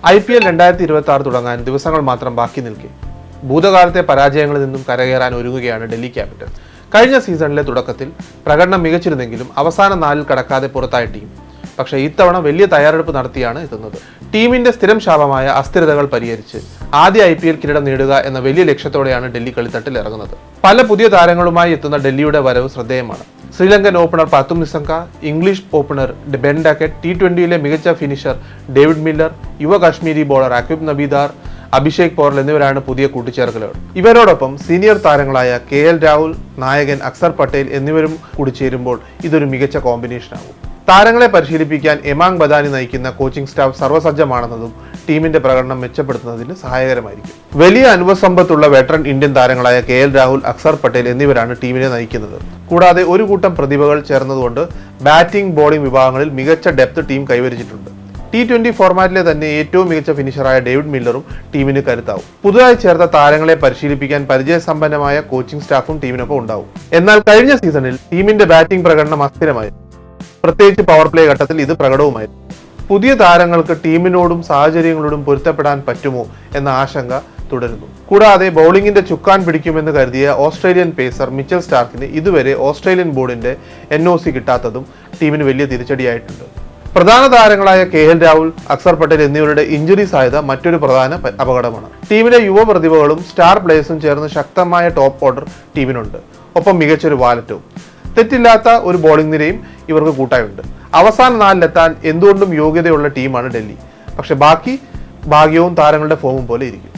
IPL 2026 തുടങ്ങാൻ ദിവസങ്ങൾ മാത്രം ബാക്കി നിൽക്കെ ഭൂതകാലത്തെ പരാജയങ്ങളിൽ നിന്നും കരകയറാൻ ഒരുങ്ങുകയാണ് ഡൽഹി ക്യാപിറ്റൽസ്. കഴിഞ്ഞ സീസണിലെ തുടക്കത്തിൽ പ്രകടനം മികച്ചിരുന്നെങ്കിലും അവസാന 4-ൽ കടക്കാതെ പുറത്തായ ടീം. പക്ഷേ ഇത്തവണ വലിയ തയ്യാറെടുപ്പ് നടത്തിയാണ് എത്തുന്നത്. ടീമിന്റെ സ്ഥിരം ശാപമായ അസ്ഥിരതകൾ പരിഹരിച്ച് ആദ്യ IPL കിരീടം നേടുക എന്ന വലിയ ലക്ഷ്യത്തോടെയാണ് ഡൽഹി കളിത്തട്ടിൽ ഇറങ്ങുന്നത്. പല പുതിയ താരങ്ങളുമായി എത്തുന്ന ഡൽഹിയുടെ വരവ് ശ്രദ്ധേയമാണ്. Sri Lankan opener Pathum Nissanka, English opener Ben Duckett, T20യിലെ മികച്ച ഫിനിഷർ ഡേവിഡ് മില്ലർ, യുവ കാശ്മീരി ബോളർ അക്വിബ് നബീദാർ, അഭിഷേക് പോറൽ എന്നിവരാണ് പുതിയ കൂട്ടിച്ചേർക്കലുകൾ. ഇവരോടൊപ്പം സീനിയർ താരങ്ങളായ KL രാഹുൽ, നായകൻ അക്സർ പട്ടേൽ എന്നിവരും കൂടി ചേരുമ്പോൾ ഇതൊരു മികച്ച കോമ്പിനേഷനാകും. താരങ്ങളെ പരിശീലിപ്പിക്കാൻ എമാങ് ബദാനി നയിക്കുന്ന കോച്ചിംഗ് സ്റ്റാഫ് സർവ്വസജ്ജമാണെന്നതും ടീമിന്റെ പ്രകടനം മെച്ചപ്പെടുത്തുന്നതിന് സഹായകരമായിരിക്കും. വലിയ അനുഭവസമ്പത്തുള്ള വെറ്ററൻ ഇന്ത്യൻ താരങ്ങളായ KL രാഹുൽ, അക്സർ പട്ടേൽ എന്നിവരാണ് ടീമിനെ നയിക്കുന്നത്. കൂടാതെ ഒരു കൂട്ടം പ്രതിഭകൾ ചേർന്നതുകൊണ്ട് ബാറ്റിംഗ്, ബോളിംഗ് വിഭാഗങ്ങളിൽ മികച്ച ഡെപ്ത് ടീം കൈവരിച്ചിട്ടുണ്ട്. T20 ഫോർമാറ്റിലെ തന്നെ ഏറ്റവും മികച്ച ഫിനിഷറായ ഡേവിഡ് മില്ലറും ടീമിന് കരുത്താവും. പുതുതായി ചേർത്ത താരങ്ങളെ പരിശീലിപ്പിക്കാൻ പരിചയസമ്പന്നമായ കോച്ചിംഗ് സ്റ്റാഫും ടീമിനൊപ്പം ഉണ്ടാവും. എന്നാൽ കഴിഞ്ഞ സീസണിൽ ടീമിന്റെ ബാറ്റിംഗ് പ്രകടനം അസ്ഥിരമായിരുന്നു. പ്രത്യേകിച്ച് പവർ പ്ലേ ഘട്ടത്തിൽ ഇത് പ്രകടവുമായിരുന്നു. പുതിയ താരങ്ങൾക്ക് ടീമിനോടും സാഹചര്യങ്ങളോടും പൊരുത്തപ്പെടാൻ പറ്റുമോ എന്ന ആശങ്ക തുടരുന്നു. കൂടാതെ ബൗളിംഗിന്റെ ചുക്കാൻ പിടിക്കുമെന്ന് കരുതിയ ഓസ്ട്രേലിയൻ പേസർ മിച്ചൽ സ്റ്റാർക്കിന് ഇതുവരെ ഓസ്ട്രേലിയൻ ബോർഡിന്റെ NOC കിട്ടാത്തതും ടീമിന് വലിയ തിരിച്ചടിയായിട്ടുണ്ട്. പ്രധാന താരങ്ങളായ KL രാഹുൽ, അക്സർ പട്ടേൽ എന്നിവരുടെ ഇഞ്ചുറി സാധ്യത മറ്റൊരു പ്രധാന അപകടമാണ്. ടീമിലെ യുവ പ്രതിഭകളും സ്റ്റാർ പ്ലേയേഴ്സും ചേർന്ന് ശക്തമായ ടോപ്പ് ഓർഡർ ടീമിനുണ്ട്. ഒപ്പം മികച്ചൊരു വാലറ്റും തെറ്റില്ലാത്ത ഒരു ബോളിംഗ് നിരയും ഇവർക്ക് കൂട്ടായുണ്ട്. അവസാന 4-ലെത്താൻ എന്തുകൊണ്ടും യോഗ്യതയുള്ള ടീമാണ് ഡൽഹി. പക്ഷെ ബാക്കി ഭാഗ്യവും താരങ്ങളുടെ ഫോമും പോലെ ഇരിക്കും.